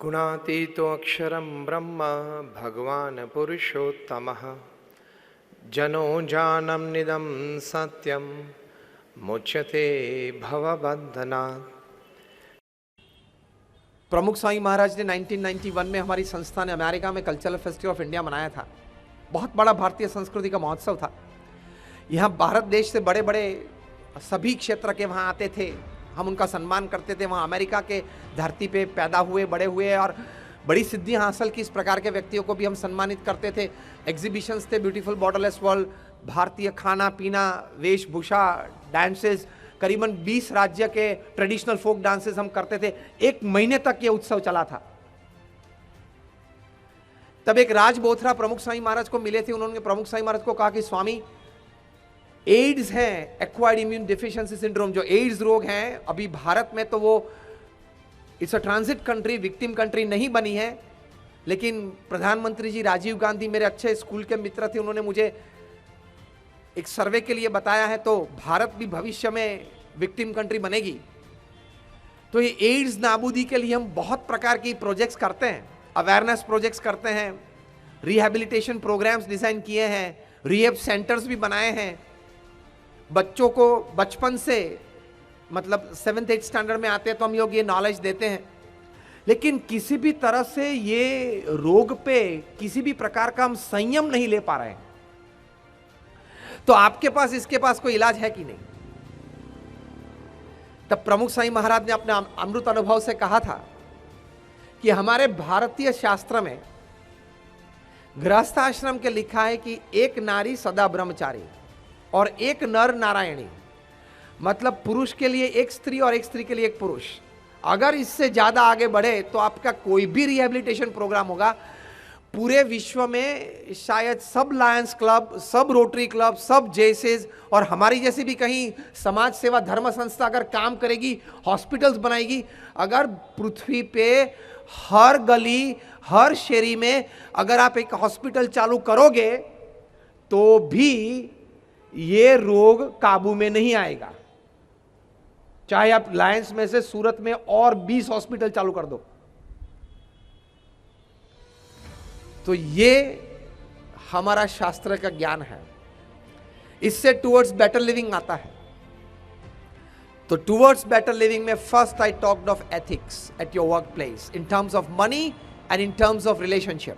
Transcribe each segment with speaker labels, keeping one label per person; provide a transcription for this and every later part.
Speaker 1: गुणातीतो अक्षरं ब्रह्म भगवान् पुरुषोत्तमः जनो जानम निदं सत्यम मुच्यते भवबंधनात्।
Speaker 2: प्रमुख स्वामी महाराज ने 1991 में हमारी संस्था ने अमेरिका में कल्चरल फेस्टिवल ऑफ इंडिया मनाया था। बहुत बड़ा भारतीय संस्कृति का महोत्सव था। यहाँ भारत देश से बड़े बड़े सभी क्षेत्र के वहाँ आते थे, हम उनका सम्मान करते थे। वहाँ अमेरिका के धरती पे पैदा हुए बड़े हुए और बड़ी सिद्धियाँ हासिल की इस प्रकार के व्यक्तियों को भी हम सम्मानित करते थे। एग्जीबिशंस थे, ब्यूटीफुल बॉर्डरलेस वर्ल्ड, भारतीय खाना पीना, वेशभूषा, डांसेस, करीबन 20 राज्य के ट्रेडिशनल फोक डांसेस हम करते थे। 1 महीने तक ये उत्सव चला था। तब एक राज बोथरा प्रमुख स्वामी महाराज को मिले थे। उन्होंने प्रमुख स्वामी महाराज को कहा कि स्वामी, एड्स है, एक्वायर्ड इम्यून डिफिशियंसी सिंड्रोम, जो एड्स रोग है, अभी भारत में तो वो it's a transit country, victim country नहीं बनी है, लेकिन प्रधानमंत्री जी राजीव गांधी मेरे अच्छे स्कूल के मित्र थे, उन्होंने मुझे एक सर्वे के लिए बताया है, तो भारत भी भविष्य में विक्टिम कंट्री बनेगी। तो ये एड्स नाबूदी के लिए हम बहुत प्रकार की प्रोजेक्ट्स करते हैं, अवेयरनेस प्रोजेक्ट्स करते हैं, रिहैबिलिटेशन प्रोग्राम्स डिजाइन किए हैं, रिहेब सेंटर्स भी बनाए हैं। बच्चों को बचपन से, मतलब 7th-8th स्टैंडर्ड में आते हैं तो हम लोग ये नॉलेज देते हैं, लेकिन किसी भी तरह से ये रोग पे किसी भी प्रकार का हम संयम नहीं ले पा रहे हैं। तो आपके पास इसके पास कोई इलाज है कि नहीं? तब प्रमुख स्वामी महाराज ने अपने अमृत अनुभव से कहा था कि हमारे भारतीय शास्त्र में गृहस्थ आश्रम के लिखा है कि एक नारी सदा ब्रह्मचारी और एक नर नारायणी, मतलब पुरुष के लिए एक स्त्री और एक स्त्री के लिए एक पुरुष। अगर इससे ज्यादा आगे बढ़े तो आपका कोई भी रिहेबिलिटेशन प्रोग्राम होगा, पूरे विश्व में शायद सब लायंस क्लब, सब रोटरी क्लब, सब जेसेस और हमारी जैसी भी कहीं समाज सेवा धर्म संस्था अगर काम करेगी, हॉस्पिटल्स बनाएगी, अगर पृथ्वी पे हर गली हर शहरी में अगर आप एक हॉस्पिटल चालू करोगे तो भी ये रोग काबू में नहीं आएगा। चाहे आप लायंस में से सूरत में और 20 हॉस्पिटल चालू कर दो। तो ये हमारा शास्त्र का ज्ञान है, इससे टुवर्ड्स बेटर लिविंग आता है। तो टुवर्ड्स बेटर लिविंग में first I talked of ethics at your work place in terms of money and in terms of relationship,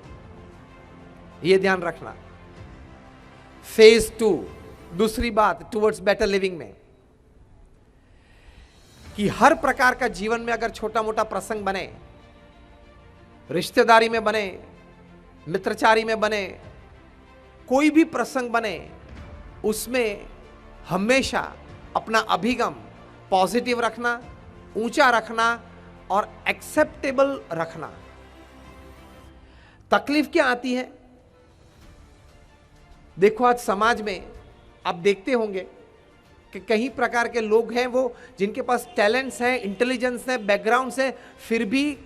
Speaker 2: ये ध्यान रखना। फेज 2, दूसरी बात टुवर्ड्स बेटर लिविंग में, कि हर प्रकार का जीवन में अगर छोटा मोटा प्रसंग बने, रिश्तेदारी में बने, मित्रचारी में बने, कोई भी प्रसंग बने, उसमें हमेशा अपना अभिगम पॉजिटिव रखना, ऊंचा रखना और एक्सेप्टेबल रखना। तकलीफ क्या आती है? देखो आज समाज में आप देखते होंगे कि कई प्रकार के लोग हैं वो जिनके पास टैलेंट्स हैं, इंटेलिजेंस है, बैकग्राउंड्स है, फिर भी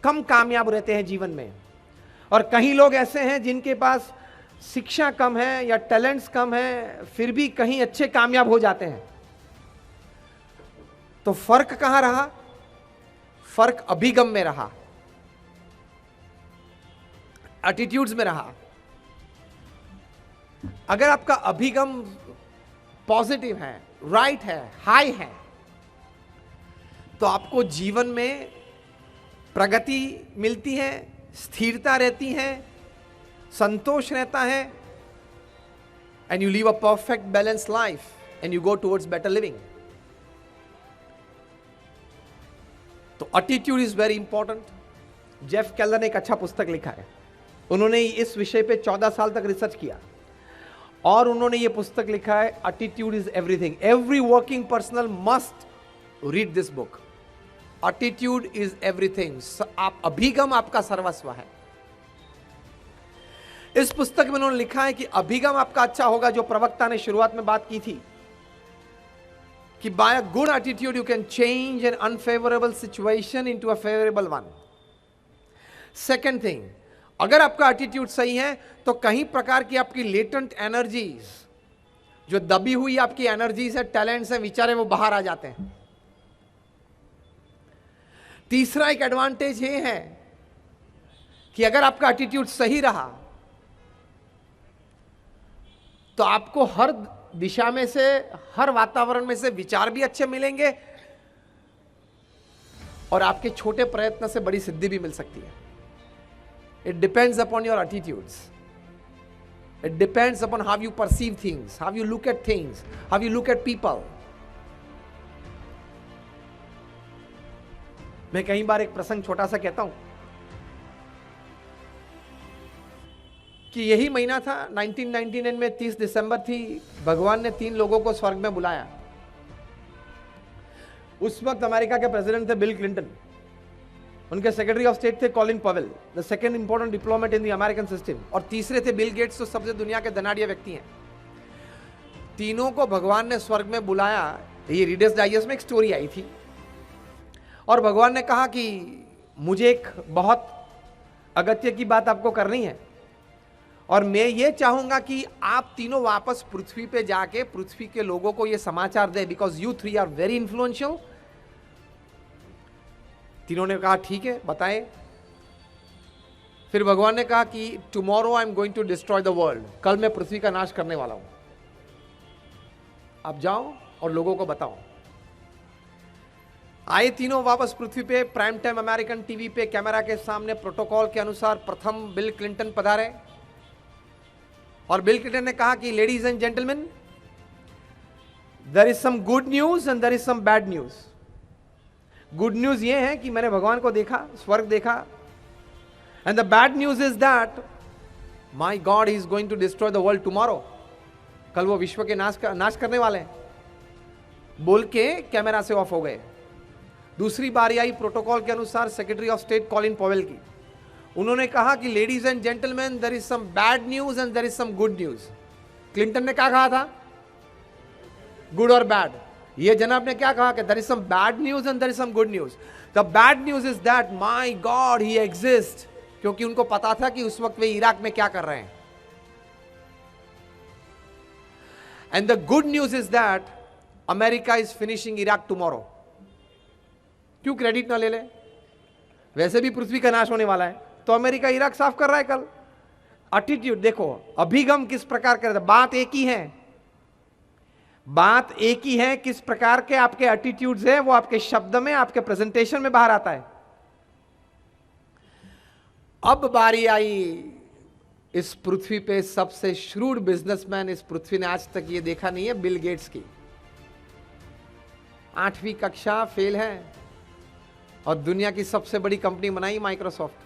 Speaker 2: कम कामयाब रहते हैं जीवन में। और कई लोग ऐसे हैं जिनके पास शिक्षा कम है या टैलेंट्स कम है, फिर भी कहीं अच्छे कामयाब हो जाते हैं। तो फर्क कहां रहा? फर्क अभिगम में रहा, एटीट्यूड्स में रहा। अगर आपका अभिगम पॉजिटिव है, राइट है, हाई है, तो आपको जीवन में प्रगति मिलती है, स्थिरता रहती है, संतोष रहता है, and you live a perfect balance life and you go towards better living. तो attitude is very important. Jeff Keller ने एक अच्छा पुस्तक लिखा है, उन्होंने इस विषय पे 14 साल तक रिसर्च किया और उन्होंने ये पुस्तक लिखा है, attitude is everything. Every working personal must read this book. Attitude is everything. आप अभिगम आपका सर्वस्व है। इस पुस्तक में उन्होंने लिखा है कि अभिगम आपका अच्छा होगा, जो प्रवक्ता ने शुरुआत में बात की थी कि by a good attitude you can change an unfavourable situation into a favourable one. Second thing, अगर आपका एटीट्यूड सही है तो कहीं प्रकार की आपकी लेटेंट एनर्जीज, जो दबी हुई आपकी एनर्जीज है, टैलेंट्स है, विचार है, वो बाहर आ जाते हैं। तीसरा एक एडवांटेज ये है कि अगर आपका एटीट्यूड सही रहा तो आपको हर दिशा में से, हर वातावरण में से विचार भी अच्छे मिलेंगे और आपके छोटे प्रयत्न से बड़ी सिद्धि भी मिल सकती है. It depends upon your attitudes. It depends upon how you perceive things, how you look at things, how you look at people. मैं कई बार एक प्रसंग छोटा सा कहता हूं कि यही महीना था 1999 में, 30 दिसंबर थी. भगवान ने 3 लोगों को स्वर्ग में बुलाया. उस वक्त अमेरिका के प्रेसिडेंट थे बिल क्लिंटन, उनके सेक्रेटरी ऑफ स्टेट थे Colin Pavel, the second important diplomat in the American system, और तीसरे थे बिल गेट्स, जो सबसे दुनिया के धनाढ्य व्यक्ति हैं. तीनों को भगवान ने स्वर्ग में बुलाया. ये रीडर्स डाइजेस्ट में एक स्टोरी आई थी और भगवान ने कहा कि मुझे एक बहुत अगत्य की बात आपको करनी है और मैं ये चाहूंगा कि आप तीनों वापस पृथ्वी पे जाके पृथ्वी के लोगों को ये समाचार दे, because you 3 are very influential. तीनों ने कहा ठीक है, बताएं. फिर भगवान ने कहा कि tomorrow I am going to destroy the world, कल मैं पृथ्वी का नाश करने वाला हूं, आप जाओ और लोगों को बताओ. आए तीनों वापस पृथ्वी पे, प्राइम टाइम अमेरिकन टीवी पे कैमरा के सामने प्रोटोकॉल के अनुसार प्रथम बिल क्लिंटन पधारे और बिल क्लिंटन ने कहा कि ladies and gentleman, there is some good news and there is some bad news. Good news ये है कि मैंने भगवान को देखा, स्वर्ग देखा, and the bad news is that my God is going to destroy the world tomorrow, कल वो विश्व के नाश करने वाले हैं. बोल के कैमरा से ऑफ हो गए. दूसरी बारी आई प्रोटोकॉल के अनुसार secretary of state Colin Powell की. उन्होंने कहा कि ladies and gentleman, there is some bad news and there is some good news. Clinton ने क्या कहा था? गुड और बैड. ये जनाब ने क्या कहा कि there is some bad news and there is some good news. The bad news is that my God he exist, क्योंकि उनको पता था कि उस वक्त वे इराक में क्या कर रहे हैं. And the good news is that America is finishing Iraq tomorrow. क्यों क्रेडिट ना ले ले, वैसे भी पृथ्वी का नाश होने वाला है, तो अमेरिका इराक साफ कर रहा है कल. एटीट्यूड देखो, अभिगम किस प्रकार कर, बात एक ही है, बात एक ही है. किस प्रकार के आपके एटीट्यूड्स है वो आपके शब्द में, आपके प्रेजेंटेशन में बाहर आता है. अब बारी आई इस पृथ्वी पे सबसे श्रूड बिजनेसमैन इस पृथ्वी ने आज तक ये देखा नहीं है, बिल गेट्स की. 8वीं कक्षा फेल है और दुनिया की सबसे बड़ी कंपनी बनाई Microsoft.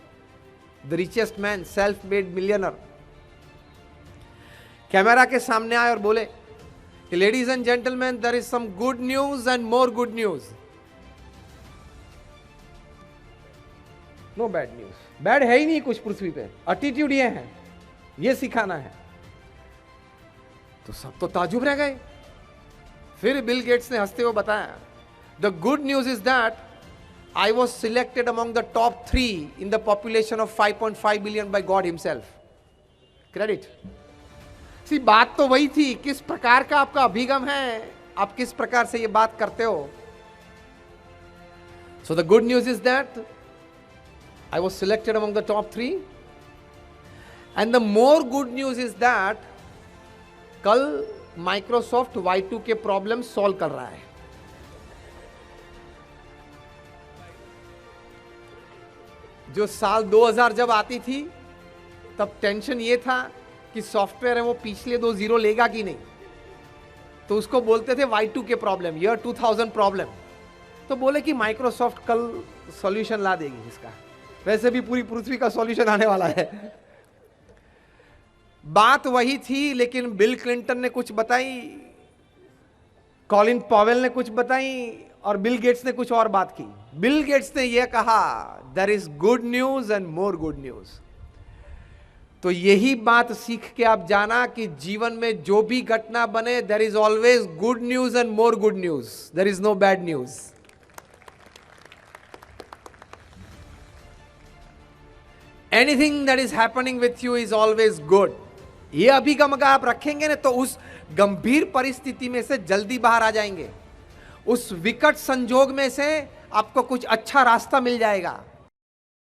Speaker 2: The richest man, self made millionaire, camera के सामने आए और बोले ladies and gentleman, there is some good news and more good news. No bad news. Bad है ही नहीं कुछ पृथ्वी पे, एटीट्यूड ये है, ये सिखाना है. तो सब तो ताजुब रह गए. फिर बिल गेट्स ने हंसते हुए बताया, the good news is that I was selected among the top 3 in the population of 5.5 billion by God himself. Credit. See, बात तो वही थी, किस प्रकार का आपका अभिगम है, आप किस प्रकार से ये बात करते हो. So the good news is that I was selected among the top 3, and the more good news is that कल Microsoft Y2K प्रॉब्लम सॉल्व कर रहा है. जो साल 2000 जब आती थी तब टेंशन ये था कि सॉफ्टवेयर है वो पिछले 2 जीरो लेगा कि नहीं, तो उसको बोलते थे Y2K प्रॉब्लम, ईयर 2000 प्रॉब्लम. तो बोले कि माइक्रोसॉफ्ट कल सॉल्यूशन ला देगी इसका, वैसे भी पूरी पृथ्वी का सॉल्यूशन आने वाला है. बात वही थी, लेकिन बिल क्लिंटन ने कुछ बताई, कॉलिन पॉवेल ने कुछ बताई और बिल गेट्स ने कुछ और बात की. बिल गेट्स ने यह कहा, there is good news and more good news. तो यही बात सीख के आप जाना कि जीवन में जो भी घटना बने, there is always good news and more good news, there is no bad news. Anything that is happening with you is always good. ये अभिगम अगर आप रखेंगे ना तो उस गंभीर परिस्थिति में से जल्दी बाहर आ जाएंगे. उस विकट संजोग में से आपको कुछ अच्छा रास्ता मिल जाएगा.